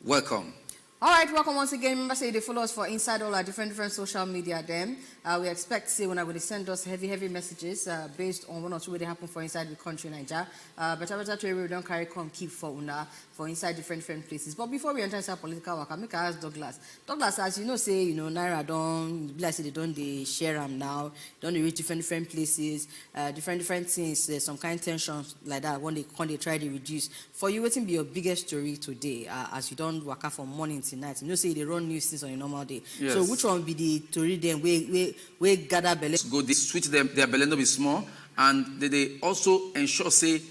Welcome. All right, welcome once again. Remember, say they follow us for inside all our different social media. Then we expect say when I'm going to send us heavy messages based on one or two way they happen for inside the country, Nigeria. Better to we don't carry come keep for una for inside different places. But before we enter inside political work, I make ask Douglas. Douglas, as you know, say Naira don't like say they share them now. Don't they reach different places, different things. There's some kind of tensions like that when they try to reduce. For you, what will be your biggest story today as you don't work out from morning to night? You know, say they run news things on a normal day. Yes. So which one will be the story then we gather belly? Go they switch their belly no be small, and they also ensure say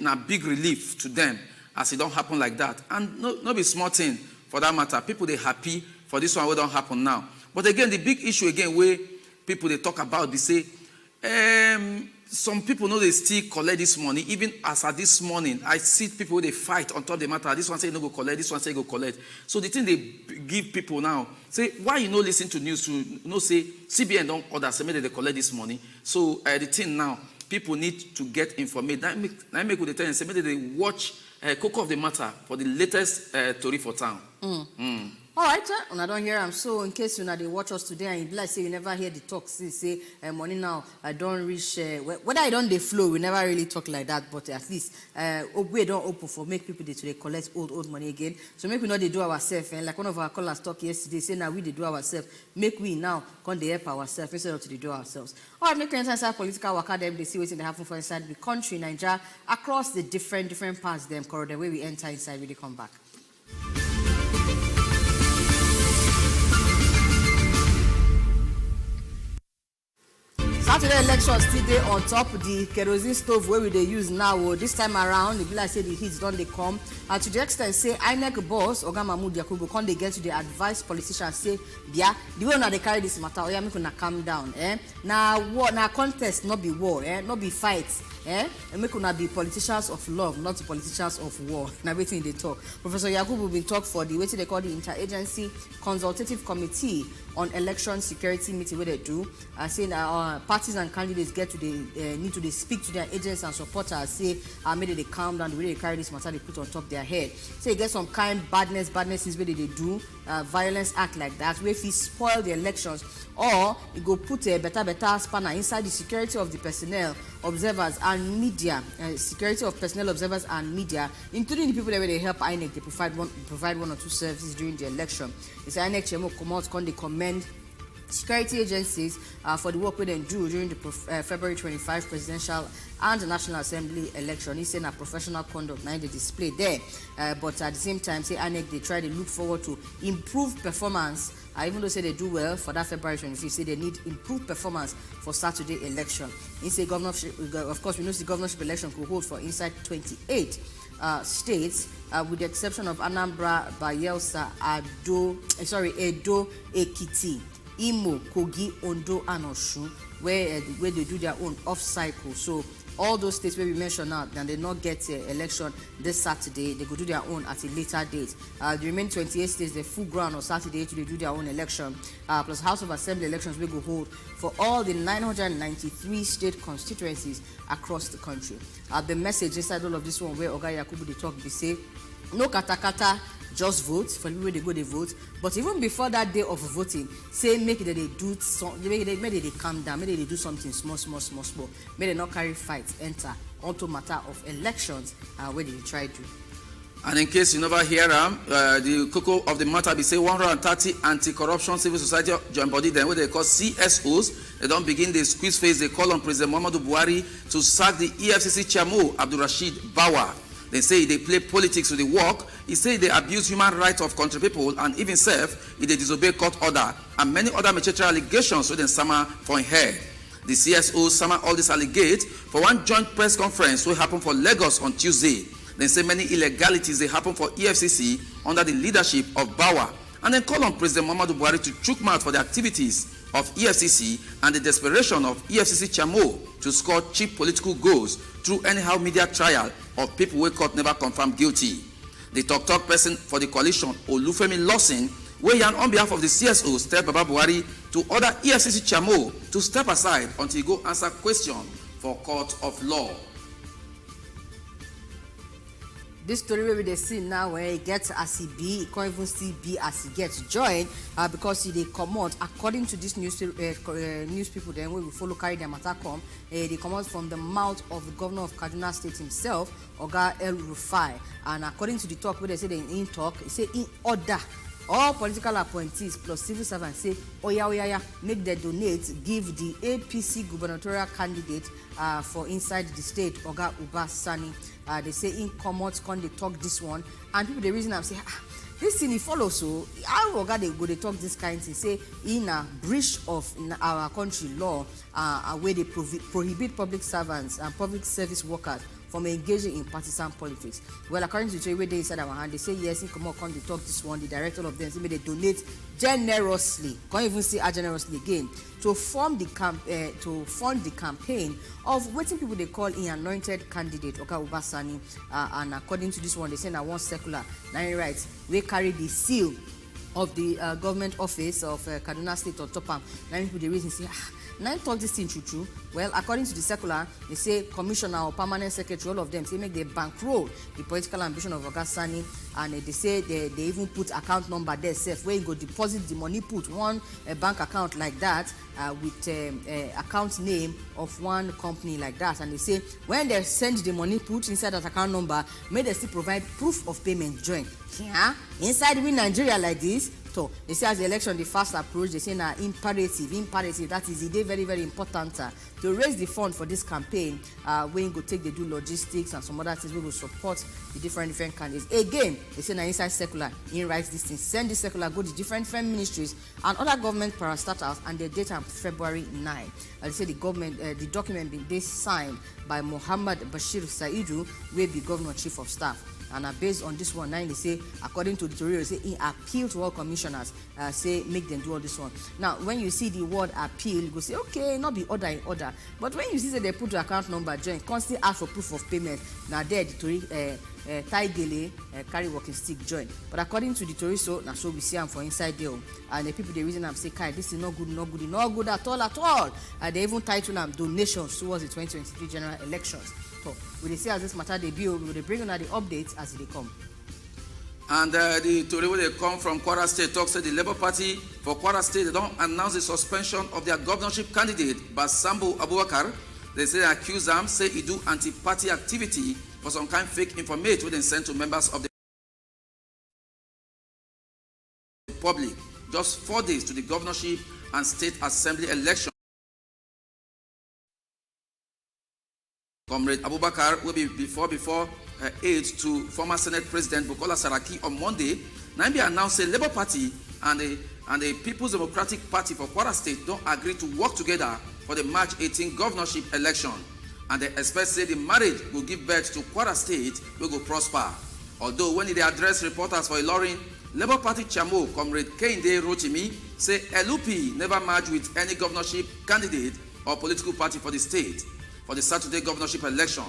na big relief to them as it don't happen like that. And no be small thing for that matter. People they happy for this one what don't happen now. But again, the big issue again where people they talk about they say some people know they still collect this money. Even as at this morning, I see people they fight on top of the matter. This one say no go collect, this one say go collect. So the thing they give people now, say why you no listen to news to say CBN don't order say maybe they collect this money. So the thing now, people need to get information. That make with the say maybe they watch Cocoa of the matter for the latest story for town. All right, and I don't hear them. So in case they watch us today and you like say you never hear the talk, say money now I don't reach whether I don't they flow, we never really talk like that, but at least we don't open for make people they collect old money again. So make we know they do ourselves, and like one of our callers talk yesterday, say now we they do ourselves, make we now can they help ourselves instead of to do ourselves. All right, make we enter inside political work them, they see what's in the happen for inside the country, Nigeria, across the different parts them corridor where we enter inside we they come back. Saturday election still dey on top the kerosene stove where we they use now. This time around, the like say the heat don't they come. And to the extent say INEC boss Oga Mahmood Yakubu can they get to the advice politicians say, yeah, the way now they carry this matter, oya make una calm down. Now war, now contest not be war, not be fights. And make una be politicians of love, not politicians of war. Now waiting they talk. Professor Yakubu been talk for the waiting they call the Inter-Agency Consultative Committee on Election Security meeting where they do, saying parties and candidates get to the need to speak to their agents and supporters, say maybe they calm down the way they carry this matter they put on top their head. Say you get some kind badness is where they do violence act like that, where if you spoil the elections, or you go put a better spanner inside the security of the personnel, observers and media, security of personnel, observers and media, including the people that they help INEC, they provide one or two services during the election. It's INEC Chairman come out, they commend security agencies for the work we then do during the February 25 presidential and the National Assembly election. He said a professional conduct now they display there, but at the same time, say INEC they try to look forward to improve performance. Even though say they do well for that February 25th, say they need improved performance for Saturday election. He say governorship, of course, we know the governorship election could hold for inside 28 states, with the exception of Anambra, Bayelsa, Edo, Ekiti, Imo, Kogi, Ondo, and Osun, where they do their own off cycle. So all those states where we mentioned now, and they not get election this Saturday, they go do their own at a later date. The remaining 28 states, they full ground on Saturday to do their own election, plus House of Assembly elections we go hold for all the 993 state constituencies across the country. The message inside all of this one where Oga Yakubu they talk, they say, no katakata, just vote for the people they go they vote. But even before that day of voting, say make it that they do something, make they calm down, make they do something small, make they not carry fights enter onto matter of elections where they try to. And in case you never hear them, the cocoa of the matter be say 130 anti-corruption civil society joint body, then what they call CSOs, they don't begin the squeeze face, they call on President Muhammadu Buhari to sack the EFCC Chairman Abdul Rashid Bawa. They say they play politics with the work. He say they abuse human rights of country people and even self if they disobey court order and many other material allegations within summer for head. The CSO summer all these allegates for one joint press conference will happen for Lagos on Tuesday. They say many illegalities they happen for EFCC under the leadership of Bawa, and then call on President Muhammadu Buhari to chook mouth for the activities of EFCC and the desperation of EFCC Chairman to score cheap political goals through anyhow media trial of people who court never confirmed guilty. The talk person for the coalition, Olufemi Lawson, weigh in on behalf of the CSOs, tell Baba Buhari to order EFCC Chairman to step aside until he go answer question for court of law. this story wey we dey see now where e get as e be, e can't even still be as e get join because e dey comot according to this news people then wey we follow carry their matter come, they comot from the mouth of the governor of Kaduna State himself, Oga El Rufai, and according to the talk wey they say in talk, e say in order all political appointees plus civil servants say oya make dem donate give the APC gubernatorial candidate for inside the state, Oga Uba Sani. They say in comot come dey talk this one, and people dey reason am say this thing e follow, so how Oga dey go dey talk this kind thing, say in a breach of our country law where they prohibit public servants and public service workers from engaging in partisan politics. Well, according to the story wey dey inside our hand, they say yes, in come dey talk this one. The director of them say they donate generously, can't even say generously again, to fund the campaign of waiting people they call in anointed candidate Oga Ubasani. And according to this one, they say na one secular 9 rights we carry the seal of the government office of Kaduna State on top am. Now people they reason say now talk this thing true. Well, according to the circular, they say commissioner or permanent secretary, all of them say make they bankroll the political ambition of Oga Sani, and they say they even put account number there self where you go deposit the money, put one bank account like that with account name of one company like that, and they say when they send the money put inside that account number, may they still provide proof of payment join. Yeah, inside we Nigeria like this. So they say as the election the fast approach, they say now imperative, that is the day very, very important to raise the fund for this campaign when you go take the do logistics and some other things we will support the different candidates. Again, they say now inside circular, in writes this thing, send this circular, go to different ministries and other government parastatals, and the date on February 9. They say the document been signed by Muhammad Bashir Saidu, will be governor chief of staff. And based on this one, now they say, according to the Torino, say in appeal to all commissioners, say make them do all this one. Now, when you see the word appeal, you go say, okay, not be order in order. But when you see that they put the account number join, constantly ask for proof of payment. Now there, the Torino tie gele carry walking stick join. But according to the Torino, so now so we see them for inside there, and the people they reason them say, "Kai, this is not good at all." They even title them donations towards the 2023 general elections. So we dey see as this matter they build, we will bring on the updates as they come. And the Tory where they come from Kwara State talks that the Labour Party for Kwara State, they don't announce the suspension of their governorship candidate Basambo Abubakar. They say they accuse them, say he do anti-party activity for some kind of fake information when they send to members of the public just 4 days to the governorship and state assembly election. Comrade Abubakar will be before aid to former Senate President Bukola Saraki on Monday. Now be announced a Labour Party and the People's Democratic Party for Kwara State don't agree to work together for the March 18 governorship election. And they expect say the marriage will give birth to Kwara State will go prosper. Although when they address reporters for Ilorin, Labour Party Chamo, Comrade Kehinde Rotimi, say LUP never merged with any governorship candidate or political party for the state. For the Saturday governorship election,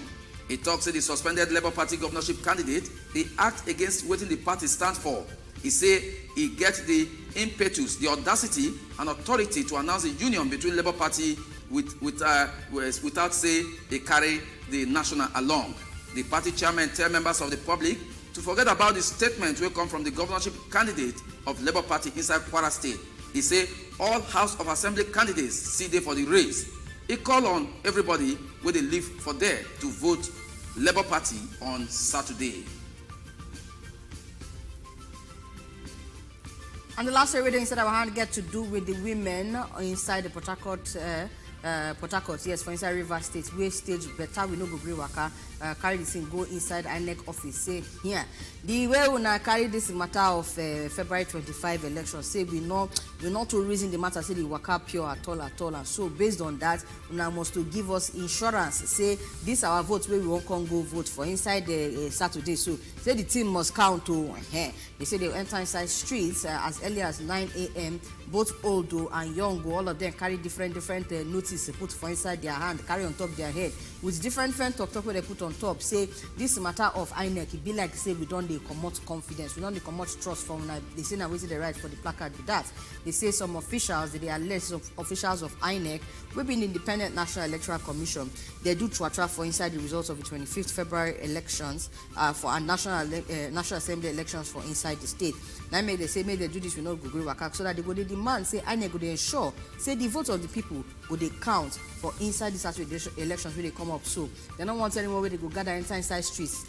he talks to the suspended Labour Party governorship candidate. They act against what the party stands for. He say he gets the impetus, the audacity and authority to announce a union between Labour Party without say they carry the national along. The party chairman tell members of the public to forget about the statement will come from the governorship candidate of Labour Party inside Kwara State. He say all House of Assembly candidates see there for the race. He call on everybody where they live for there to vote Labour Party on Saturday. And the last story we inside our hand get to do with the women inside the Port Harcourt, yes, for inside River State, where stage better we no go gree waka, carry this thing go inside INEC office. Say here, the way we now carry this matter of February 25 election, say we not to reason the matter, say the waka pure at all, and so based on that, we now must to give us insurance. Say this our vote where we won't come go vote for inside the Saturday. So say the team must count to. They say they will enter inside streets as early as 9 a.m. Both old and young, all of them carry different notices notice put for inside their hand, carry on top their head, with different talk where they put on top, say this matter of INEC, it be like say we don't dey comot confidence, we don't dey comot trust from now. They say now waiting the right for the placard with that. They say some officials, they allege some officials of INEC, we be in the Independent National Electoral Commission, they do tratra for inside the results of the 25th February elections for our National Assembly elections for inside the state. Now make they say make they do this, we not go waka, so that they go they demand say INEC go they ensure say the vote of the people go they count for inside the Saturday elections where they come up. So they don't want anymore where they go gather inside streets,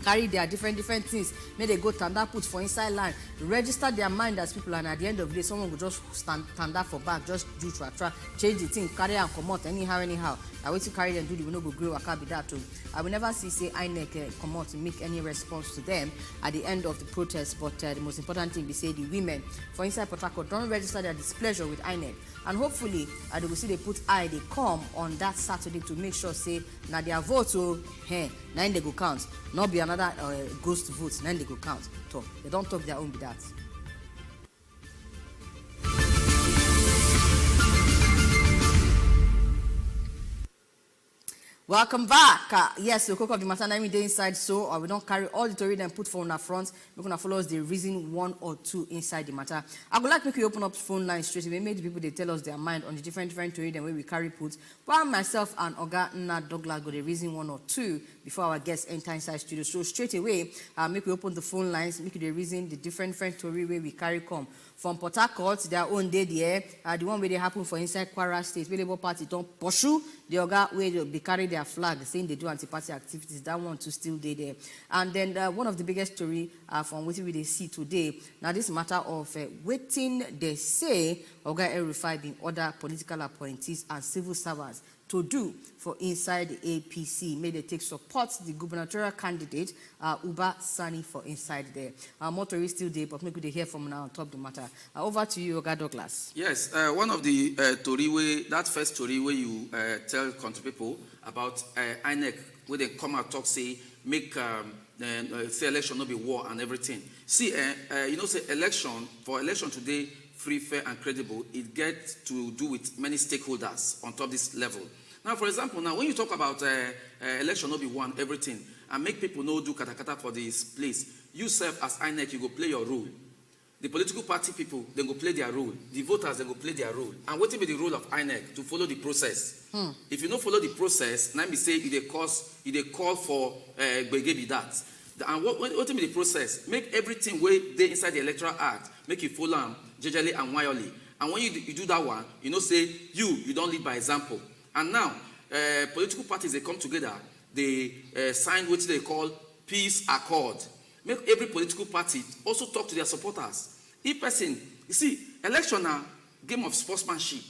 carry their different things, may they go tanda put for inside line, register their mind as people, and at the end of the day someone will just stand tanda for back, just do tratra, change the thing, carry and come out anyhow. I wait to carry them, do the we no go grow, I can't be that too. I will never see say INEC come out to make any response to them at the end of the protest, but the most important thing be say the women for inside Port Harcourt don't register their displeasure with INEC, and hopefully they will see they put they come on that Saturday to make sure say now their votes now they go count, not be another ghost votes, now they go count. So they don't talk their own be that. Welcome back. Yes, the cook of the matter now day inside, so we don't carry all the story then put phone up front. We're gonna follow us the reason 1 or 2 inside the matter. I would like to make you open up phone line straight away. Maybe the people they tell us their mind on the different story then way we carry put. While myself and Oga Nna Douglas go the reason 1 or 2 before our guests enter inside studio. So straight away, make we open the phone lines, make you the reason the different story way we carry come. From Port Harcourt, their own day there, the one where they happen for inside Kwara State, where Labour Party don't pursue the Oga where they carry their flag, saying they do anti-party activities. That one to still day there. And then one of the biggest story from what we see today, now this matter of waiting, they say Oga El-Rufai being other political appointees and civil servants to do for inside the APC. May they take support the gubernatorial candidate, Uba Sani, for inside there. More story still there, but maybe they hear from now on top of the matter. Over to you, Oga Douglas. Yes, one of the story where, that first story where you tell country people about INEC, where they come out talk, say, make say election not be war and everything. See, you know, say for election today, free, fair, and credible, it gets to do with many stakeholders on top of this level. Now, for example, now when you talk about election not be one, everything, and make people know do kata for this place, you serve as INEC, you go play your role. The political party people, they go play their role. The voters, they go play their role. And what will be the role of INEC? To follow the process. If you don't follow the process, now me say they call for Begebi that. And what will be the process? Make everything where they inside the Electoral Act, make you follow them jejely and wirely. And when you do that one, you know, say you don't lead by example. And now, political parties, they come together, they sign what they call peace accord. Make every political party also talk to their supporters. If person, you see, election now, game of sportsmanship.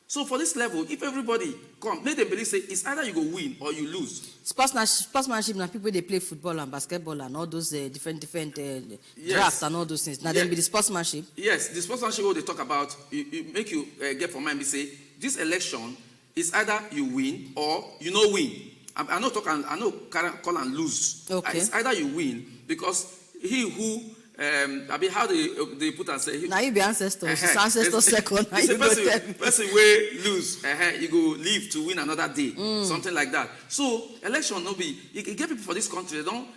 So for this level, if everybody come, make them believe say it's either you go win or you lose. Sportsmanship now people they play football and basketball and all those different drafts and all those things. Now then be the sportsmanship. Yes, the sportsmanship what they talk about, make you get for mind. They say this election is either you win or you no win. I know call and lose. Okay. It's either you win because he who how they put and say now you be ancestors. Ancestor second. It's a person will lose. You go live to win another day. Something like that. So election no be you get people for this country, they don't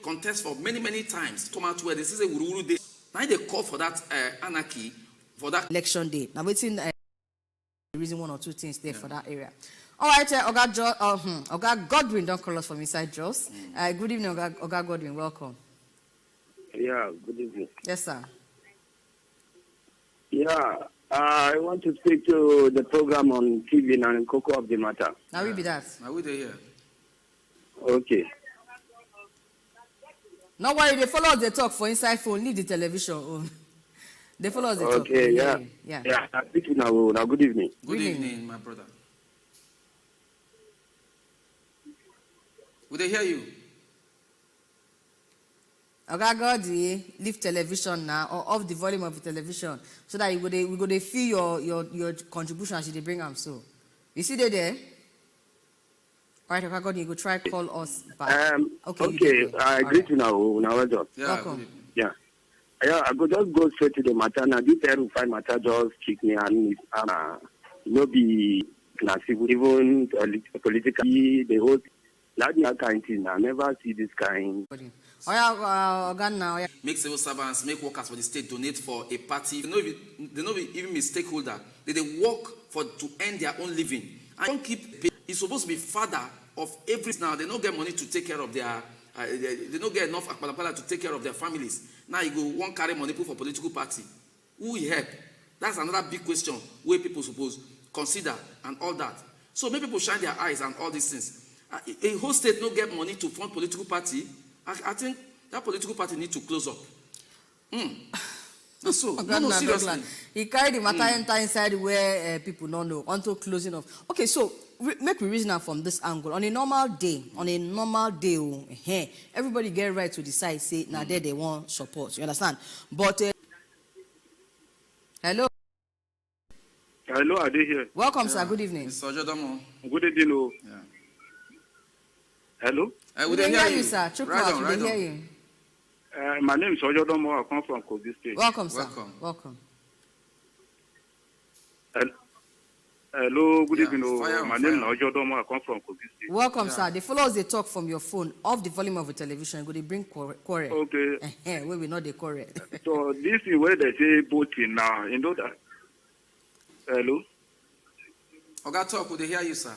contest for many times. Come out where this is a wuru day. Now they call for that anarchy for that election day. Now waiting the reason 1 or 2 things there for that area. All right, Oga Godwin, don't call us from inside Jos. Good evening, Oga Godwin, welcome. Yeah, good evening. Yes, sir. Yeah, I want to speak to the program on TV and Cocoa of the matter. Now we be that. Now we there here. Okay. No worry, they follow us, they talk for inside phone, leave the television. They follow us, they talk. Okay, yeah. I speak to now. Good evening. Good evening, my brother. Would they hear you? Oga Godwin, leave television now or off the volume of the television so that we go to feel your contribution as you bring them. So you see they there? All right, Oga Godwin, you go try call us back. Okay. I agree to now. Welcome. Yeah, I could just go straight to the matter now. This El-Rufai matter just kick me and no be classic, even politically, the whole that kind of thing. I never see this kind. Make civil servants, make workers for the state donate for a party. They know even be stakeholder. They work to earn their own living. And don't keep pay. It's supposed to be father of every now. They don't get money to take care of their. They don't get enough akpalapala to take care of their families. Now you go one carry money put for political party. Who will help? That's another big question where people suppose consider and all that. So maybe people shine their eyes and all these things. A whole state don't get money to fund political party. I think that political party need to close up. So, no, seriously. He carried the matter inside where people don't know until closing up. Okay, so make we reason from this angle. On a normal day, everybody get right to decide, say, now they want support. You understand? But, hello? Hello, are they here? Welcome, sir. Good evening. Mr. Ojodomo. Good evening. Yeah. Hello? We hear you, sir. Right hear you. My name is Ojodomo. I come from Kogi State. Welcome, sir. Welcome. Hello, good evening. My name is Ojodomo. I come from Kogi State. Welcome, sir. The followers, they talk from your phone, off the volume of the television. They bring quarrel. Okay. Where we know the quarrel. So this is where they say voting now. You know that? Hello? Oga talk, would they hear you, sir?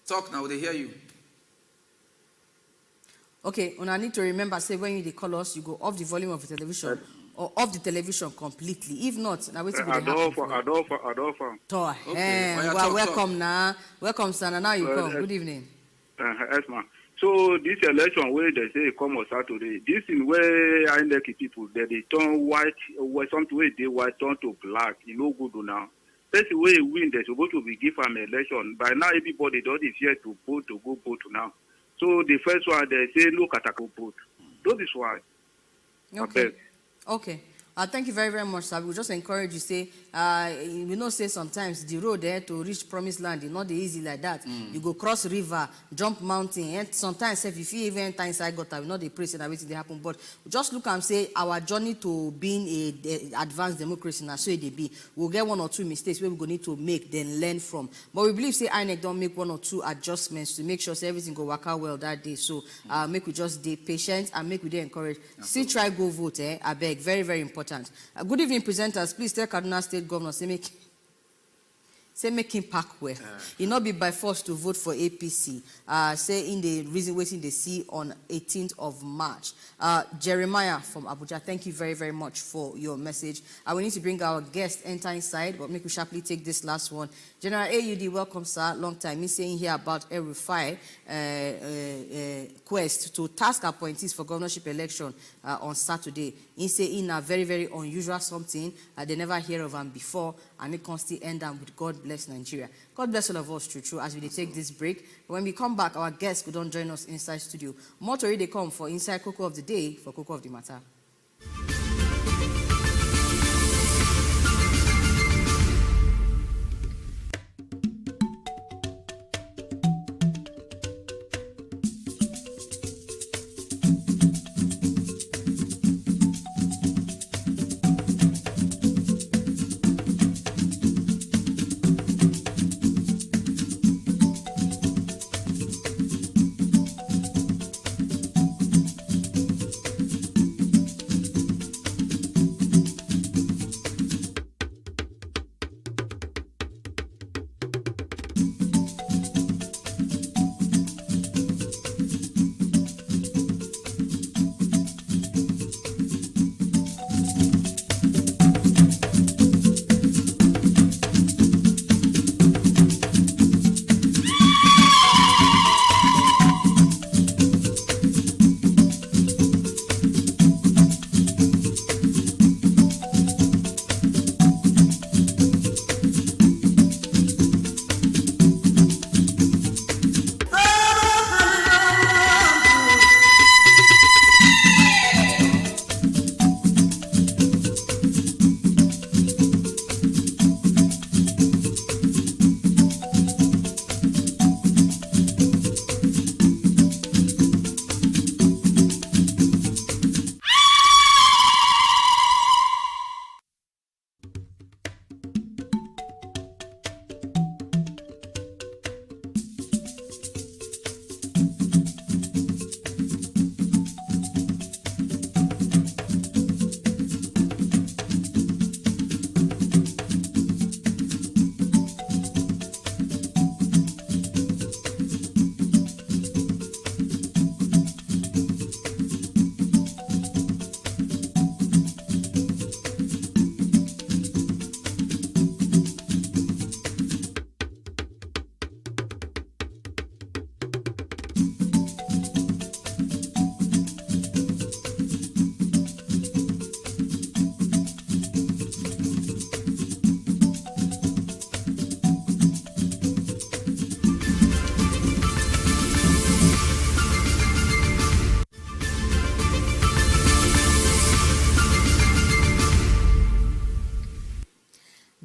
Talk now, would they hear you? Okay, and I need to remember, say, when you call us, you go off the volume of the television or off the television completely. If not, now wait till I don't. Okay. Well, welcome now. Welcome, sir. Now you come. Good evening. Yes, ma'am. So this election where they say come on Saturday, this is where INEC people they turn white, or something where they white turn to black. You know good now. That's the way win. They're supposed to be give an election. By now everybody don't is here to go vote now. So the first one they say look at a vote. That is why. Okay. Okay. Thank you very, very much, sir. We just encourage you, say, we know, say sometimes the road there to reach promised land is not easy like that. You go cross river, jump mountain, and sometimes if you even enter inside gutter, we know the praise and everything they happen. But just look and say our journey to being a advanced democracy now, so it be. We'll get one or two mistakes where we're going to need to make, then learn from. But we believe, say, INEC don't make one or two adjustments to make sure say, everything go work out well that day. So make we just be patient and make we dey encourage. See, try go vote, I beg. Very, very important. Good evening, presenters. Please tell Kaduna State Governor, say make him pack well. He not be by force to vote for APC. Say in the reason waiting they see on 18th of March. Jeremiah from Abuja, thank you very, very much for your message. We need to bring our guest enter inside, but make we sharply take this last one. General AUD, welcome, sir. Long time. He's saying here about a refrain quest to task appointees for governorship election on Saturday. He say in a very, very unusual something they never hear of him before, and it can still end up with God bless Nigeria. God bless all of us, true, as we take this break. When we come back, our guests could don't join us inside studio. More to they come for Inside Cocoa of the Day for Cocoa of the Matter.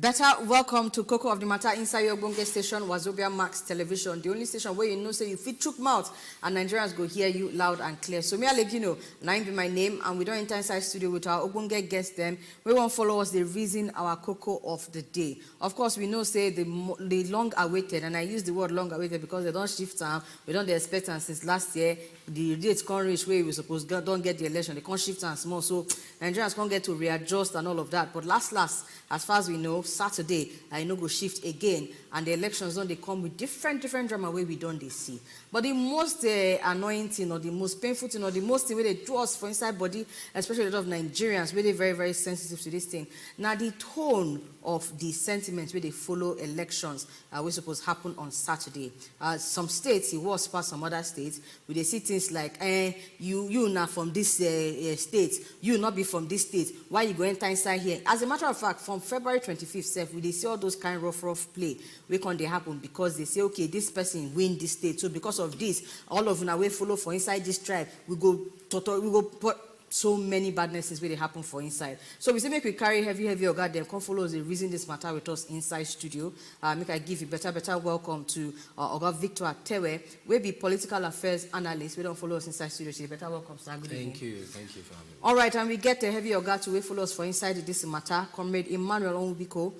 Better welcome to Coco of the Matter inside your Ogbonge station, Wazobia Max Television, the only station where you know say you fit chook mouth and Nigerians go hear you loud and clear. So me I let you know, nine be my name, and we don't enter inside studio with our Ogbonge guests them. We won't follow us the reason our Coco of the day. Of course, we know say the long awaited, and I use the word long awaited because they don't shift time. We don't expect them since last year. The dates can't reach where we supposed don't get the election. They can't shift time small, so Nigerians can't get to readjust and all of that. But last, as far as we know, Saturday, I know go shift again, and the elections don't they come with different drama where we don't they see. But the most annoying thing, or the most painful thing, or the most thing where they do us for inside body, especially a lot of Nigerians, where they very sensitive to this thing. Now the tone of the sentiments where they follow elections we're supposed to happen on Saturday. Some states it was past some other states where they see things like you not from this state, you not be from this state, why you go enter inside here? As a matter of fact, from February 25th, we they see all those kind of rough play where can they happen because they say, okay, this person win this state, so because of this, all of them we follow for inside this tribe, we go put so many badnesses where they happen for inside. So we say make we carry heavy oga them come follow us the reason this matter with us inside studio. Make I give you better welcome to Oga Victor Atewe, we be political affairs analyst. We don't follow us inside studio. So better welcome, sir. Good evening. Thank you for having me. All right, and we get the heavy oga to follow us for inside this matter. Comrade Emmanuel Onwubiko,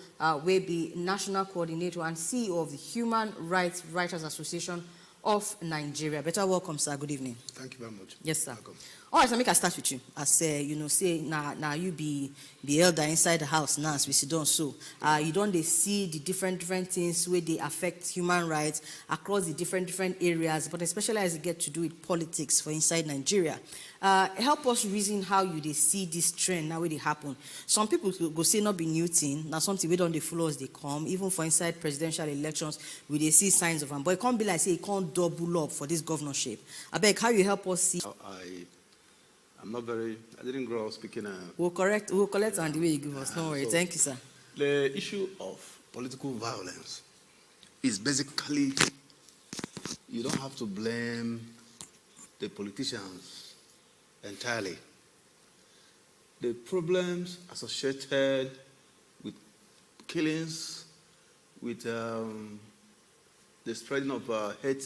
we be national coordinator and CEO of the Human Rights Writers Association of Nigeria. Better welcome, sir. Good evening. Thank you very much. Yes, sir. Welcome. All right, so make I start with you. As say now you be the elder inside the house now, as we sit down. So you don't they see the different things where they affect human rights across the different areas, but especially as it get to do with politics for inside Nigeria. Help us reason how you they see this trend now where they happen. Some people go say not be new thing. Now something we don't they follow as they come. Even for inside presidential elections, we they see signs of them. But it can't be like say it can't double up for this governorship. I beg, how you help us see? I didn't grow up speaking. We'll collect on the way you give us. No worry. Thank you, sir. The issue of political violence is basically, you don't have to blame the politicians entirely. The problems associated with killings, with the spreading of hate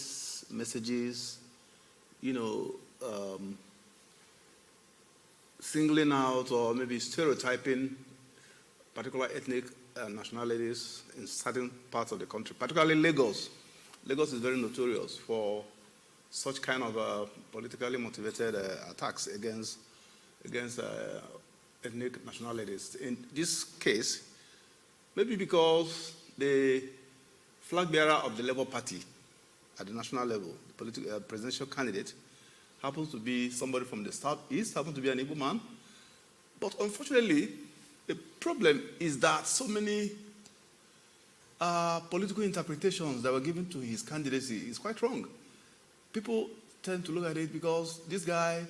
messages, singling out or maybe stereotyping particular ethnic nationalities in certain parts of the country, particularly Lagos. Lagos is very notorious for such kind of politically motivated attacks against ethnic nationalities. In this case, maybe because the flag bearer of the Labour Party at the national level, the presidential candidate, happens to be somebody from the southeast, happens to be an Igbo man. But unfortunately, the problem is that so many political interpretations that were given to his candidacy is quite wrong. People tend to look at it because this guy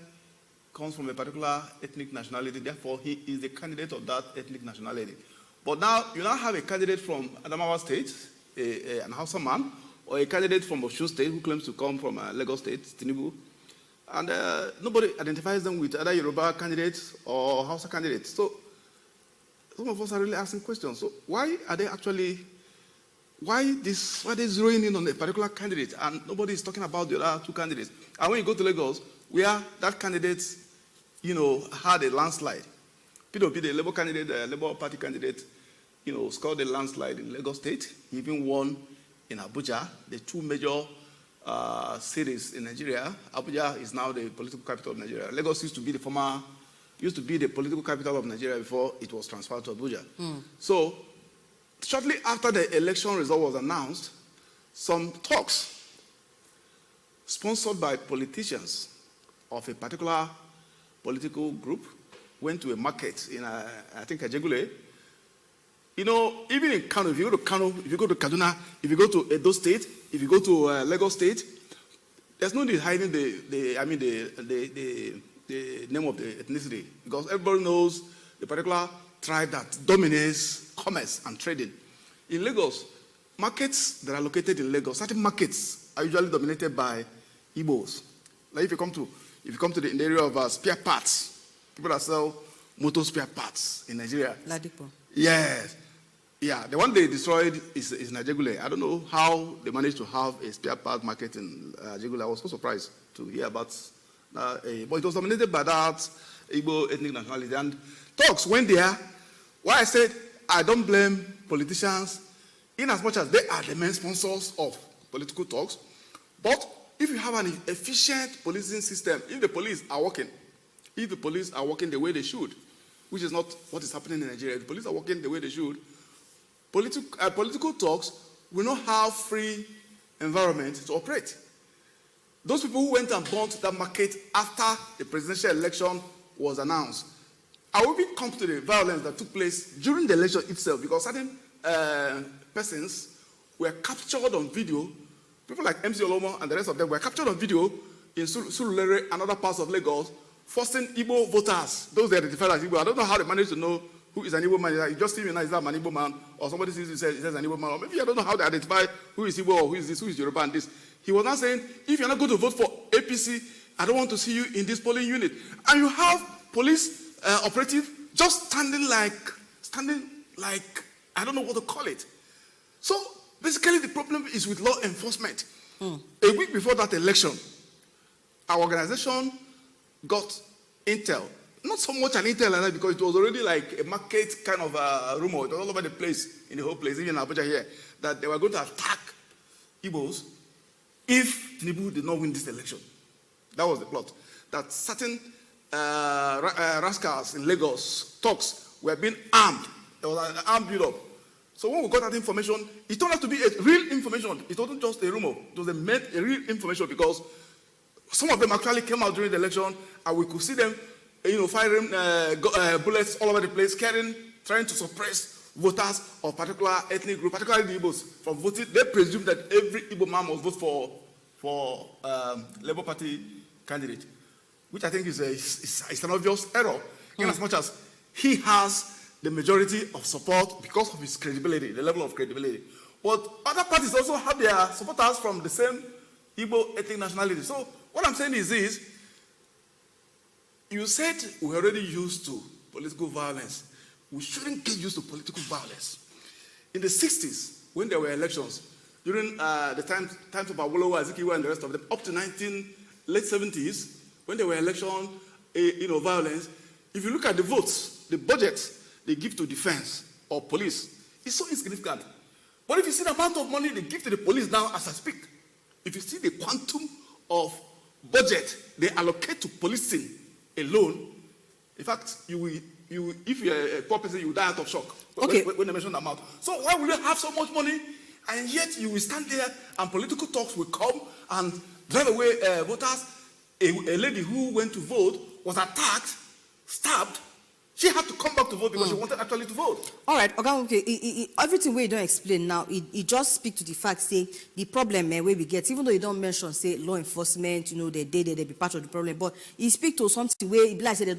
comes from a particular ethnic nationality, therefore he is the candidate of that ethnic nationality. But now, you now have a candidate from Adamawa State, an Hausa man, or a candidate from Osun State who claims to come from Lagos State, Tinubu. And nobody identifies them with either Yoruba candidates or Hausa candidates. So some of us are really asking questions. So why are they zeroing in on a particular candidate and nobody is talking about the other two candidates? And when you go to Lagos, where that candidate, had a landslide. PDP, the Labour candidate, the Labour Party candidate, scored a landslide in Lagos State. He even won in Abuja, the two major cities in Nigeria. Abuja is now the political capital of Nigeria. Lagos used to be the political capital of Nigeria before it was transferred to Abuja. So, shortly after the election result was announced, some talks sponsored by politicians of a particular political group went to a market in, I think, Ajegule. Even in Kano, if you go to Kano, if you go to Kaduna, if you go to Edo State, if you go to Lagos State, there's no need hiding the name of the ethnicity because everybody knows the particular tribe that dominates commerce and trading. In Lagos, markets that are located in Lagos, certain markets are usually dominated by Igbos. Like if you come to the area of spare parts, people that sell motor spare parts in Nigeria. Ladipo. Yes. Yeah, the one they destroyed is Najegule. I don't know how they managed to have a spare part market in Najegule. I was so surprised to hear about but it was dominated by that Igbo ethnic nationality. And talks went there. Why I said I don't blame politicians in as much as they are the main sponsors of political talks. But if you have an efficient policing system, if the police are working the way they should, which is not what is happening in Nigeria, if the police are working the way they should, political talks will not have free environment to operate. Those people who went and bought that market after the presidential election was announced, I will even come to the violence that took place during the election itself, because certain persons were captured on video. People like MC Olomo and the rest of them were captured on video in Surulere and other parts of Lagos, forcing Igbo voters, those they identified as Igbo. I don't know how they managed to know who is an Igbo man. You just see me now, is that an Igbo man? Or somebody sees you says an Igbo man. Or maybe I don't know how they identify who is Igbo or who is this, who is Yoruba and this. He was not saying, if you're not going to vote for APC, I don't want to see you in this polling unit. And you have police operative just standing like, I don't know what to call it. So basically the problem is with law enforcement. A week before that election, our organization got intel. Not so much an intel like that, because it was already like a market kind of rumor. It was all over the place, in the whole place, even in Abuja here, that they were going to attack Igbos if Tinubu did not win this election. That was the plot. That certain rascals in Lagos, talks, were being armed. There was an armed build-up. So when we got that information, it turned out to be a real information. It wasn't just a rumor. It was a real information, because some of them actually came out during the election, and we could see them, firing bullets all over the place, trying to suppress voters of particular ethnic group, particularly the Igbos, from voting. They presume that every Igbo man must vote for Labour Party candidate, which I think is an obvious error, in as much as he has the majority of support because of his credibility, the level of credibility. But other parties also have their supporters from the same Igbo ethnic nationality. So what I'm saying is this: you said we're already used to political violence. We shouldn't get used to political violence. In the 60s, when there were elections, during the times of Awolowo, Azikiwe, and the rest of them, up to late 70s, when there were elections, violence, if you look at the votes, the budget they give to defense or police, it's so insignificant. But if you see the amount of money they give to the police now as I speak, if you see the quantum of budget they allocate to policing alone, in fact, if you're a poor person, you will die out of shock when they mention the amount. So why will you have so much money, and yet you will stand there and political talks will come and drive away voters? A lady who went to vote was attacked, stabbed. She had to come back to vote because she wanted actually to vote. All right, okay. Everything we don't explain now, it just speaks to the fact, say, the problem where we get, even though you don't mention, say, law enforcement, they be part of the problem, but it speaks to something where, like say,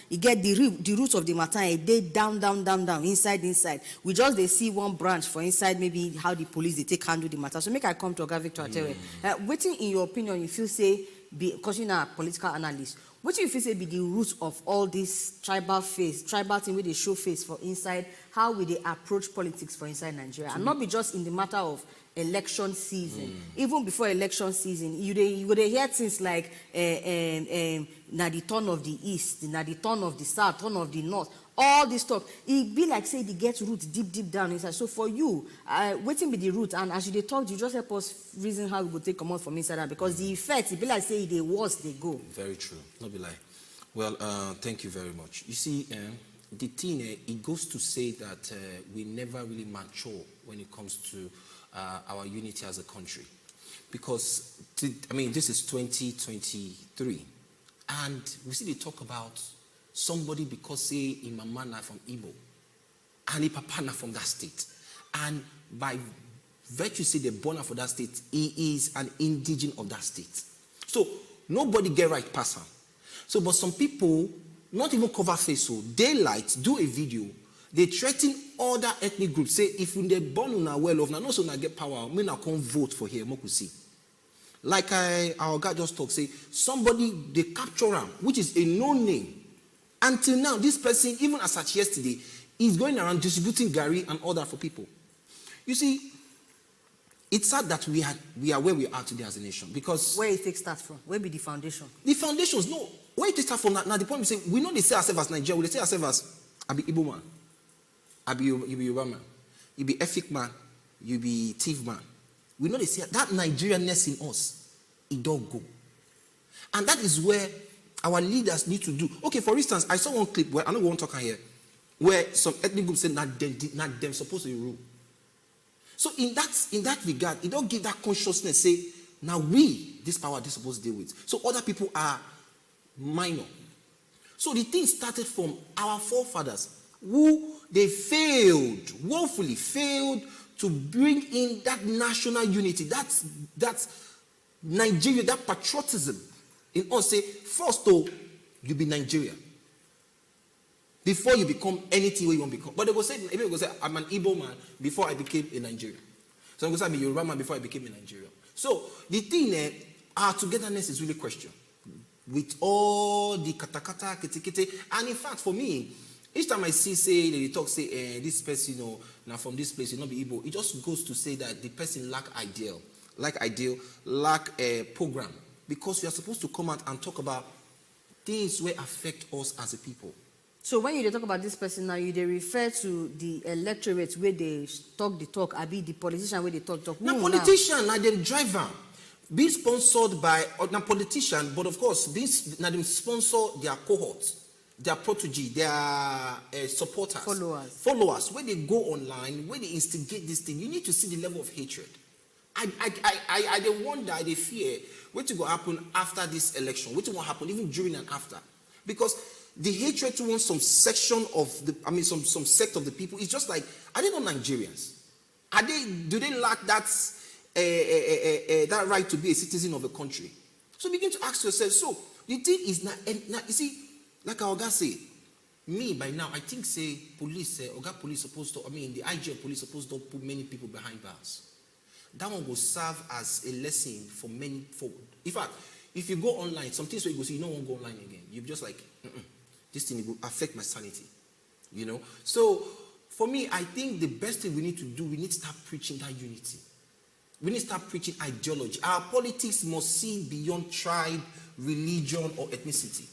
you get the roots of the matter, they down, inside. We just, they see one branch for inside, maybe how the police, they take handle the matter. So make I come to Oga Victor Atewe. Waiting in your opinion, if you say, because you're a political analyst, what do you feel say be the root of all this tribal thing where they show face for inside? How will they approach politics for inside Nigeria? And not be just in the matter of election season. Even before election season, you would hear things like na the turn of the east, na the turn of the south, turn of the north. All this stuff, it be like say they get roots deep down inside. So for you, waiting be the root, and as you talk, you just help us reason how we go take come out from inside that, because the effects, it be like say they worse they go. Very true, not be lie. Well, thank you very much. You see, the thing it goes to say that we never really mature when it comes to our unity as a country, because this is 2023, and we see they talk about somebody because say in mama na from Igbo and in papa na from that state, and by virtue say they born for that state, he is an indigene of that state. So nobody get right person. So but some people not even cover face, so daylight do a video, they threaten other ethnic groups, say if they born una well off, now no so na get power, me na come vote for here, moku see. Like our guy just talk, say somebody they capture him, which is a no name. Until now, this person, even as such yesterday, He's going around distributing Gary and all that for people. You see, it's sad that we are where we are today as a nation, because... Where it takes start from? Where be the foundation? The foundations, no. Where it takes start from, now the point we say, we know they say ourselves as Nigeria, we say ourselves as, I be Igbo man, I be Yoruba man, you be Efik man, you be Thief man. We know they say that Nigerianness in us, it don't go. And that is where our leaders need to do. Okay, for instance, I saw one clip where, I know we won't talk here, where some ethnic groups said, not them supposed to rule. So in that regard, it don't give that consciousness, say, now we, this power, this supposed to deal with. So other people are minor. So the thing started from our forefathers, who they woefully failed to bring in that national unity, that Nigeria, that patriotism in us. Say, first though, you be Nigeria before you become anything you want to become. But they go say, I'm an Igbo man before I became a Nigerian. So I'm going to say I'm a Yoruba man before I became a Nigerian. So the thing, our togetherness is really questioned with all the katakata, kete. And in fact, for me, each time I see, say, they talk, say, this person, now from this place, not be Igbo, it just goes to say that the person lack a program. Because we are supposed to come out and talk about things that affect us as a people. So when you talk about this person now, you they refer to the electorate where they talk the talk, I be the politician where they talk. Now politician, now the driver, being sponsored by a politician, but of course, now they sponsor their cohorts, their protege, their supporters, followers. When they go online, when they instigate this thing, you need to see the level of hatred. I wonder, I fear what will happen after this election, what will happen even during and after, because the hatred towards some section of some sect of the people is just like, are they not Nigerians? Do they lack that that right to be a citizen of a country? So begin to ask yourself. So the thing is now, you see, like our guy say, me by now I think say police, police supposed to, the IG of police supposed to put many people behind bars. That one will serve as a lesson for many. In fact, if you go online, some things where you go see, you don't want to go online again. You're just like, this thing will affect my sanity. So for me, I think the best thing we need to do, we need to start preaching that unity. We need to start preaching ideology. Our politics must see beyond tribe, religion, or ethnicity.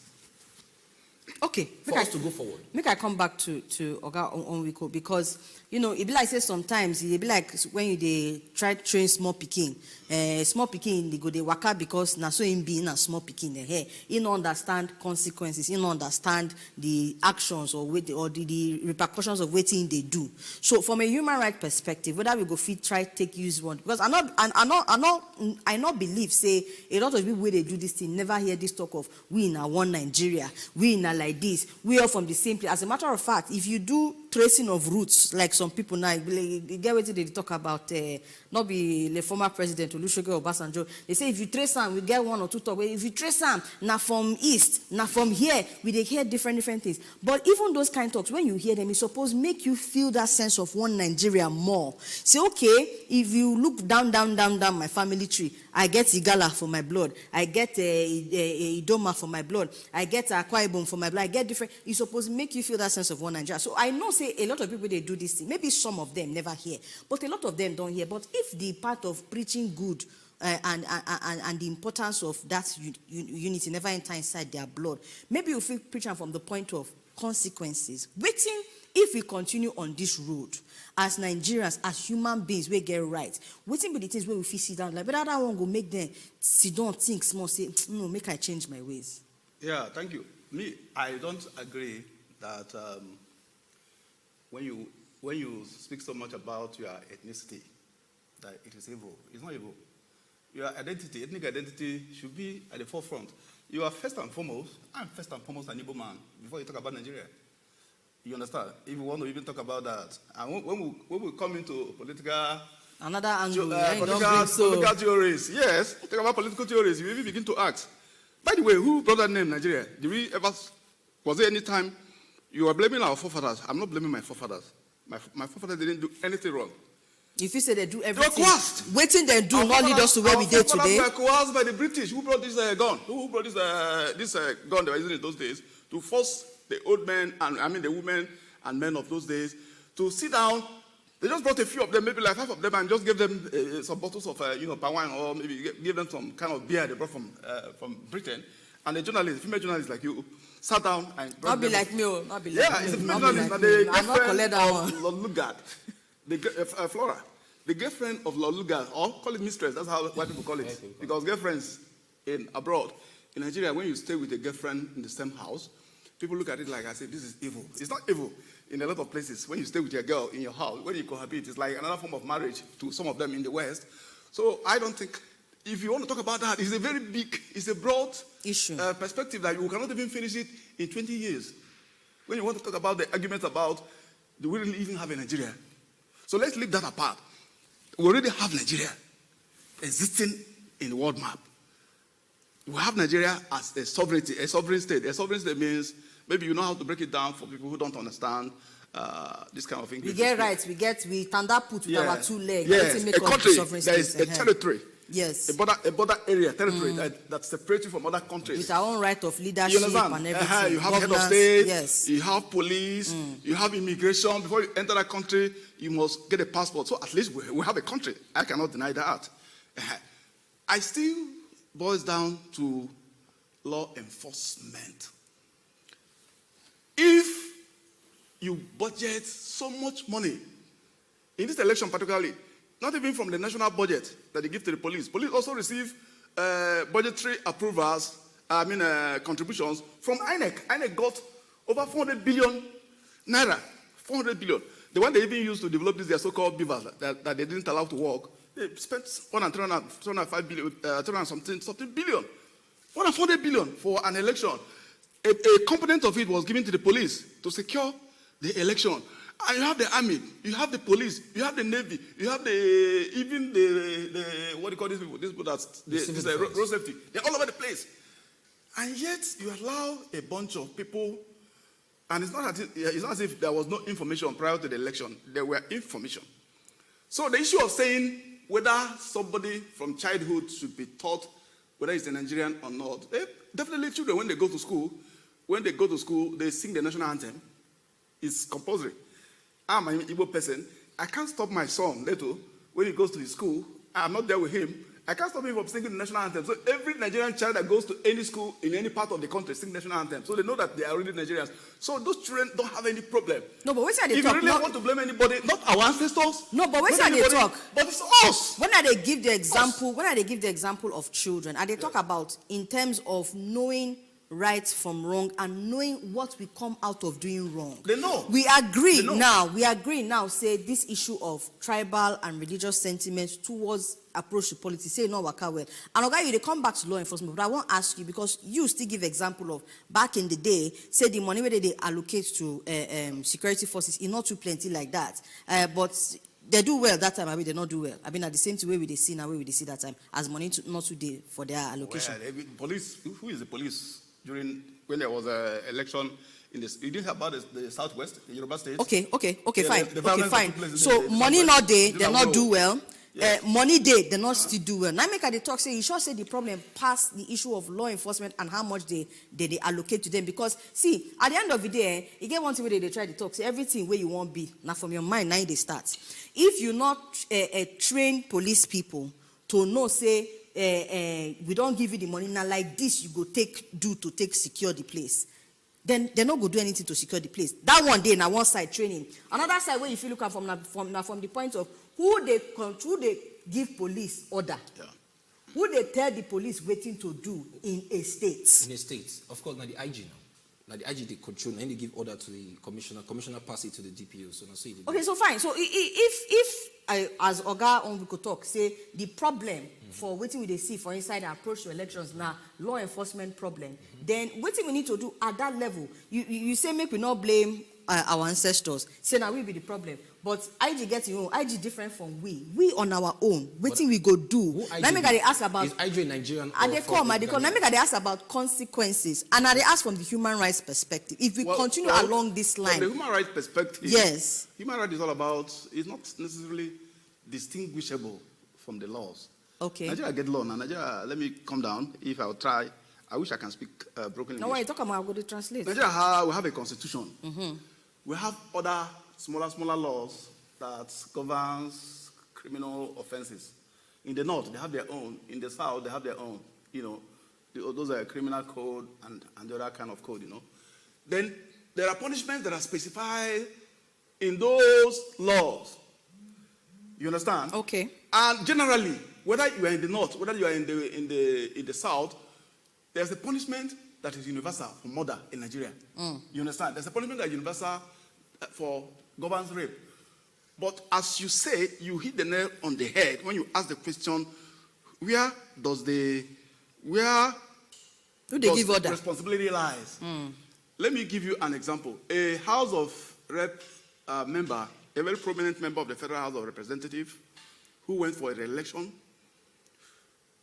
Okay, for us to go forward. Make I come back to Oga Onwiko, because it be like say sometimes it be like when they try to train small pikin they go they waka because na so him being a small pikin he don't understand consequences, he don't understand the actions or the repercussions of what they do. So from a human rights perspective, whether we go fit try take use one, because I not believe say a lot of people where they do this thing never hear this talk of we in a one Nigeria, we in a like this, we are from the same place. As a matter of fact, if you do tracing of roots, like some people now, get what they talk about, not be the former president Olusegun Obasanjo. They say if you trace them, we get one or two talk. If you trace them, now from east, now from here, we they hear different things. But even those kind of talks, when you hear them, it's supposed to make you feel that sense of one Nigeria more. Say, okay, if you look down my family tree, I get Igala for my blood, I get Idoma for my blood, I get Akwa Ibom for my blood, I get different. It's supposed to make you feel that sense of one Nigeria. So I know, say, a lot of people, they do this thing. Maybe some of them never hear, but a lot of them don't hear. But if the part of preaching good and the importance of that unity never enter inside their blood, maybe you feel preaching from the point of consequences. Waiting, if we continue on this road, as Nigerians, as human beings, we get right. Waiting be the things where we feel sit down, like, but that one go make them sit down, think small, say, no, make I change my ways. Yeah, thank you. Me, I don't agree that when you speak so much about your ethnicity, that it is evil. It's not evil. Your identity, ethnic identity, should be at the forefront. You are first and foremost, I'm first and foremost an Igbo man before you talk about Nigeria. You understand? If you want to even talk about that, and when we come into political another angle, political theories, yes, talk about political theories, you even begin to ask. By the way, who brought that name Nigeria? Was there any time you are blaming our forefathers? I'm not blaming my forefathers. My forefathers didn't do anything wrong. If you say they do everything, they were coerced. Waiting they do not lead us to where we did today. They were coerced by the British. Who brought this gun? Who brought this gun they were using in those days to force the old men and the women and men of those days to sit down. They just brought a few of them, maybe like 5 of them, and just gave them some bottles of, palm wine, or maybe give them some kind of beer they brought from Britain. And a journalist, female journalist like you, sat down and... Not be like me, not be like me. Yeah, it's a female journalist, and the I'm not collect that one. Lord Lugard, Flora, the girlfriend of Lord Lugard, or call it mistress, that's how white people call it. Because girlfriends abroad, in Nigeria, when you stay with a girlfriend in the same house, people look at it like I say, this is evil. It's not evil. In a lot of places, when you stay with your girl in your house, when you cohabit, it's like another form of marriage to some of them in the West. So I don't think, if you want to talk about that, it's a very big, it's a broad issue, perspective that you cannot even finish it in 20 years. When you want to talk about the arguments about, do we really even have a Nigeria? So let's leave that apart. We already have Nigeria existing in the world map. We have Nigeria as a sovereign state. A sovereign state means, maybe you know how to break it down for people who don't understand this kind of thing. We get rights, we stand up put with our 2 legs. Yes, a country, there is a territory. Yes. A border area, territory that separates you from other countries. With our own right of leadership and everything. You have head of state, you have police, you have immigration. Before you enter that country, you must get a passport. So at least we have a country. I cannot deny that. I still boils down to law enforcement. If you budget so much money, in this election particularly, not even from the national budget that they give to the police. Police also receive budgetary approvals, contributions from INEC. INEC got over 400 billion naira. 400 billion. The one they even used to develop their so-called beavers that they didn't allow to work, they spent 305 billion, 300-something billion. 400 billion for an election. A component of it was given to the police to secure the election. And you have the army, you have the police, you have the navy, you have the what do you call these people? These people that road safety. They're all over the place. And yet you allow a bunch of people, and it's not as if there was no information prior to the election. There were information. So the issue of saying whether somebody from childhood should be taught whether he's a Nigerian or not, definitely children, when they go to school, they sing the national anthem. It's compulsory. I'm an Igbo person. I can't stop my son, Leto, when he goes to his school. I'm not there with him. I can't stop him from singing the national anthem. So every Nigerian child that goes to any school in any part of the country sing the national anthem. So they know that they are really Nigerians. So those children don't have any problem. No, but what's that they talk? If you really want to blame anybody, not our ancestors. No, but what's that they talk? But it's us. When they give the example, of children, and they talk about in terms of knowing right from wrong and knowing what we come out of doing wrong. They know. We agree now, say this issue of tribal and religious sentiments towards approach to politics, say no waka well. And okay, they come back to law enforcement, but I won't ask you because you still give example of back in the day, say the money where they allocate to security forces is not too plenty like that. But they do well that time, I mean they not do well. I mean at the same way we see now, way we see that time, as money not today for their allocation. Well, police, who is the police? When there was an election in this, you didn't hear about the Southwest, the Yoruba states. Okay, fine. So money not there, they not do well. Yes. Money there, they not still do well. Now make they talk say you sure say the problem past the issue of law enforcement and how much they allocate to them, because see at the end of the day, you get one thing where they try to talk. Say everything where you want be now from your mind now they start. If you not train police people to know say. We don't give you the money now like this you go take secure the place, then they're not going to do anything to secure the place. That one day now one side training, another side where you feel look at from the point of who they give police order, who they tell the police waiting to do in a state. Of course now the IG now the IG they control and they give order to the commissioner pass it to the DPO. So now see. Okay, so fine. So if as Oga Onwuko talk, say the problem for waiting we see for inside the approach to elections now, law enforcement problem, then what we need to do at that level, you say make we not blame our ancestors, say now we be the problem. But IG getting your own, IG different from we on our own. Waiting we go do. Let me ask about is IG Nigerian? And they come. Let me ask about consequences. And they ask from the human rights perspective. If we continue along this line. From the human rights perspective, yes. Human rights is all about, it's not necessarily distinguishable from the laws. Okay. Nigeria get law. Now Nigeria, let me come down. If I'll try, I wish I can speak broken English. No, why you talk about I'm going to translate. Nigeria, we have a constitution. we have other smaller laws that governs criminal offenses. In the north, they have their own. In the south, they have their own. Those are criminal code and the other kind of code, Then there are punishments that are specified in those laws. You understand? Okay. And generally, whether you are in the north, whether you are in the south, there's a punishment that is universal for murder in Nigeria. You understand? There's a punishment that is universal for government rape. But as you say, you hit the nail on the head when you ask the question, where does the responsibility lies? Let me give you an example. A House of Rep member, a very prominent member of the Federal House of Representatives, who went for a re-election,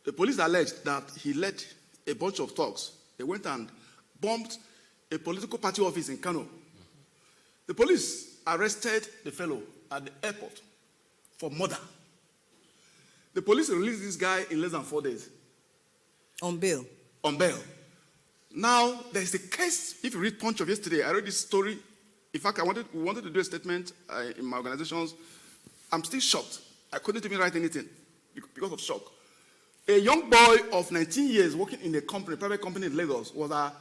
the police alleged that he led a bunch of thugs. They went and bombed a political party office in Kano. The police arrested the fellow at the airport for murder. The police released this guy in less than 4 days. On bail? On bail. Now, there's a case, if you read Punch of yesterday, I read this story. In fact, we wanted to do a statement in my organizations. I'm still shocked. I couldn't even write anything because of shock. A young boy of 19 years working in a private company in Lagos, was a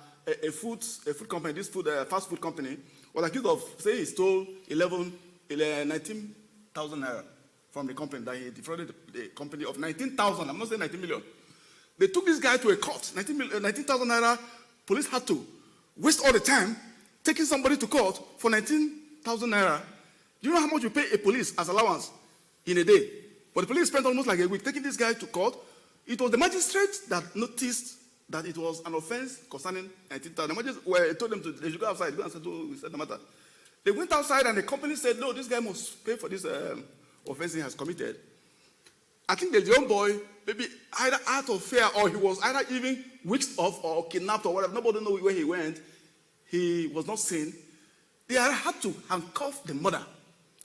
food company, this fast food company, was accused of saying he stole 19,000 naira from the company, that he defrauded the company of 19,000. I'm not saying 19 million. They took this guy to a court, 19,000 naira. Police had to waste all the time taking somebody to court for 19,000 naira. Do you know how much you pay a police as allowance in a day? But the police spent almost like a week taking this guy to court. It was the magistrate that noticed that it was an offense concerning 19,000. The magistrate told them they should go outside, go and settle the matter. They went outside and the company said, no, this guy must pay for this offense he has committed. I think the young boy, maybe either out of fear or he was either even whisked off or kidnapped or whatever. Nobody knows where he went. He was not seen. They had to handcuff the mother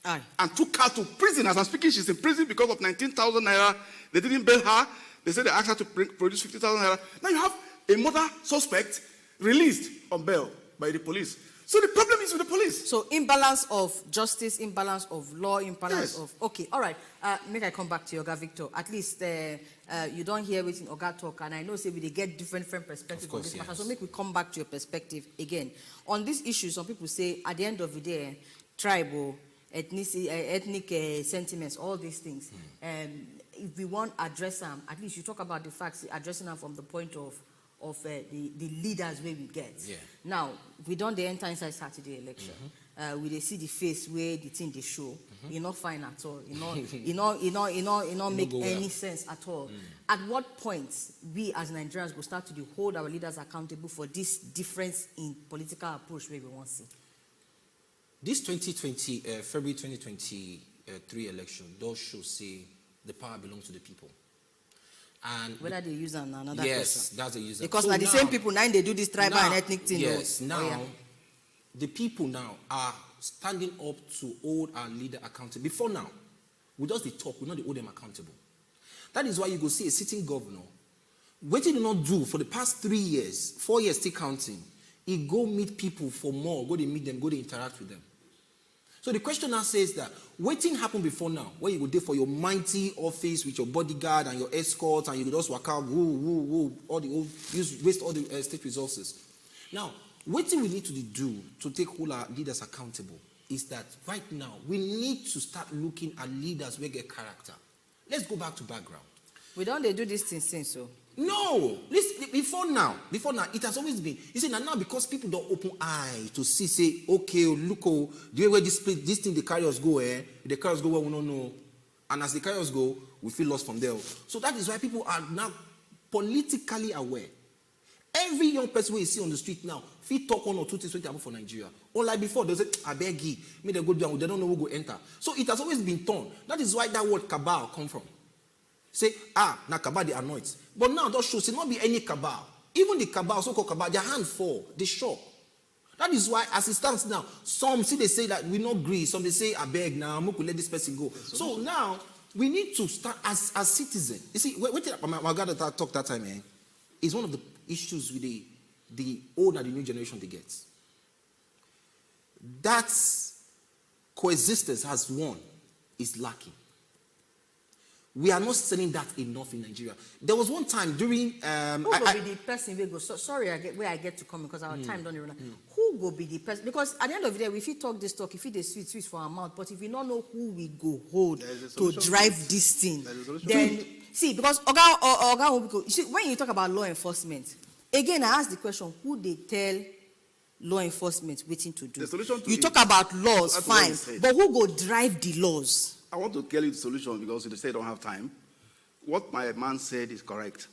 and took her to prison. As I'm speaking, she's in prison because of 19,000 naira. They didn't bail her. They said they asked her to produce 50,000 naira. Now you have a mother suspect released on bail by the police. So the problem is with the police. So imbalance of justice, imbalance of law, imbalance of... Okay, all right. Make I come back to Oga Victor. At least you don't hear waiting Oga talk, and I know say we get different perspectives on this matter. So make we come back to your perspective again. On this issue, some people say at the end of the day, tribal, ethnic sentiments, all these things. If we want to address them, at least you talk about the facts, addressing them from the point of the leaders where we get. Yeah. Now, we don't enter inside Saturday election. We they see the face where the thing they show. You're not fine at all. You not make any sense at all. At what point we as Nigerians will start to hold our leaders accountable for this difference in political approach where we want to see? This February 2023 election does show, say, the power belongs to the people. And whether they use another yes, question. that's the user. Because so now the same people now they do this tribal and ethnic thing. Yes, the people now are standing up to hold our leader accountable. Before now, we just the talk, we not hold them accountable. That is why you go see a sitting governor. What he did not do for the past 3 years, 4 years still counting, he go meet people for more, go to meet them, go to interact with them. So the question now says that, waiting happened before now, where you go there for your mighty office with your bodyguard and your escorts, and you just walk out, waste all the state resources. Now, waiting we need to do to take all our leaders accountable is that right now, we need to start looking at leaders who get character. Let's go back to background. We don't they do this thing since so? No, listen, before now, it has always been. You see, now because people don't open eye to see, say, okay, look, the way where this thing the carriers go, the carriers go where we don't know, and as the carriers go, we feel lost from there. So that is why people are now politically aware. Every young person we see on the street now, feel talk 1 or 2 things for Nigeria. Or like before, they say, I beg you, me they go down, they don't know who go enter. So it has always been torn. That is why that word cabal come from. Say, now cabal they anoint. But now that shows it not be any cabal. Even the cabal, so-called cabal, their hand fall, they shock. That is why, as it stands now, some see they say that we not agree. Some they say, I beg now, we could let this person go. So now we need to start as citizens. You see, my God that talk that time, is one of the issues with the old and the new generation they get. that coexistence as one is lacking. We are not selling that enough in Nigeria. There was one time during... who will be the person we go... sorry, where I get to come because our time don't run out. Who will be the person? Because at the end of the day, if you talk this talk, if you sweet for our mouth, but if we don't know who we go hold to drive this thing, then... See, because Oga, see, when you talk about law enforcement, again, I ask the question, who they tell law enforcement waiting to do? You talk about laws, fine, but who go drive the laws? I want to tell you the solution because you say I don't have time. What my man said is correct.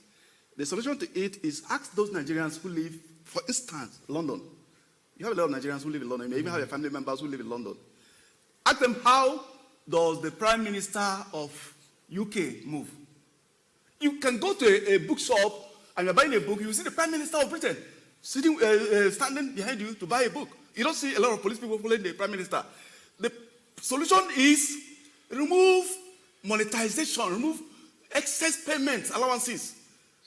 The solution to it is ask those Nigerians who live, for instance, London. You have a lot of Nigerians who live in London. You may even have your family members who live in London. Ask them, how does the Prime Minister of UK move? You can go to a bookshop and you're buying a book, you see the Prime Minister of Britain sitting, standing behind you to buy a book. You don't see a lot of police people following the Prime Minister. The solution is remove monetization, remove excess payments, allowances.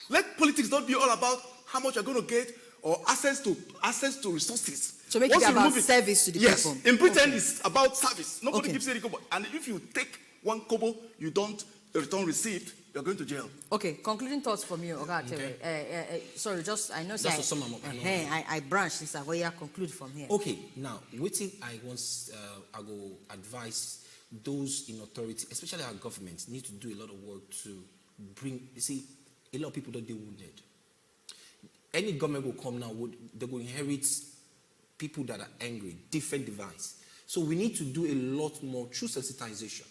Let politics not be all about how much you're going to get or access to resources. So make it about service to the people. Yes, in Britain it's about service. Nobody gives you any kobo. And if you take one kobo, you don't return receipt, you're going to jail. Okay, concluding thoughts from you, Oga. Okay. Sorry, just I know. That's to sum up. I branch since I go conclude from here. Okay, now waiting. I go advise those in authority, especially our governments, need to do a lot of work to bring. You see, a lot of people don't get wounded. Any government will come now, they will inherit people that are angry, different device. So we need to do a lot more through sensitization,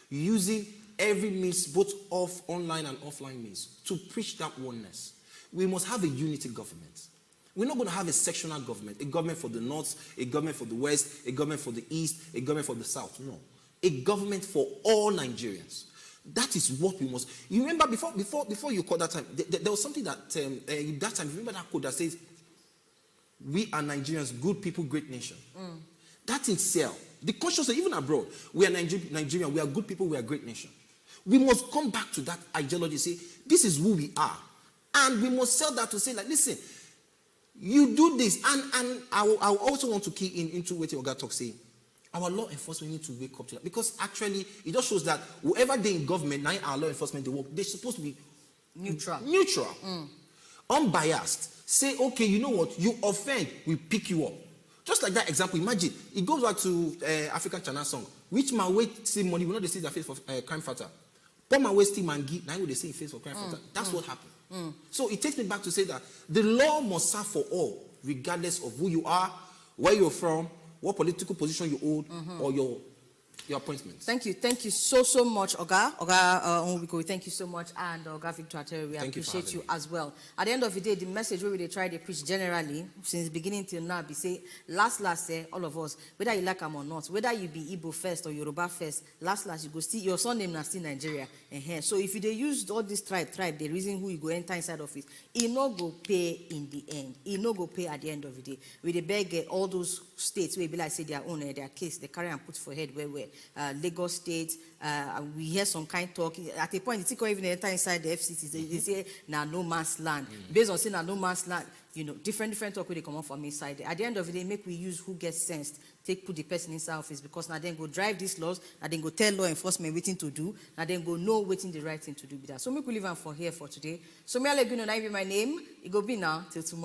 using every means, both online and offline means, to preach that oneness. We must have a unity government. We're not going to have a sectional government, a government for the north, a government for the west, a government for the east, a government for the south. No. A government for all Nigerians. That is what we must. You remember before you called that time, there was something that that time. Remember that quote that says, "We are Nigerians, good people, great nation." That in itself, the consciousness, even abroad, we are Nigerian, we are good people, we are great nation. We must come back to that ideology. Say, this is who we are, and we must sell that to say, like, listen, you do this, and I also want to key into what Oga talk saying. Our law enforcement need to wake up to that, because actually it just shows that whoever they in government, now our law enforcement, they work, they're supposed to be neutral, unbiased. Say, okay, you know what, you offend, we pick you up. Just like that example, imagine it goes back to African China song. Which man wait see money, we know they see their face for crime fighter. Poor man wait steal and give, now they see face for crime fighter. That's what happened. So it takes me back to say that the law must serve for all, regardless of who you are, where you're from, what political position you hold, or your appointments. Thank you so much, Oga Onwubiko. Thank you so much, and Oga Victor Atere, we appreciate you as well. At the end of the day, the message where they try to preach generally since beginning till now, be say last all of us, whether you like them or not, whether you be Igbo first or Yoruba first, last you go see your son name na still Nigeria. So if they use all this tribe, the reason who you go enter inside office, it no go pay in the end. It no go pay at the end of the day. We they beg all those states where be like say their own their case, they carry and put for head where Lagos State, we hear some kind talk. At a point, it's even enter inside the EFCC. They say, no man's land. Based on saying, no man's land, different talk where they come out from inside. At the end of the day, make we use who gets sensed, put the person inside office, because now then go drive these laws, now then go tell law enforcement waiting to do, now then go know waiting the right thing to do with that. So make we leave on for here for today. So me I'll let you know, now be my name. It go be now till tomorrow.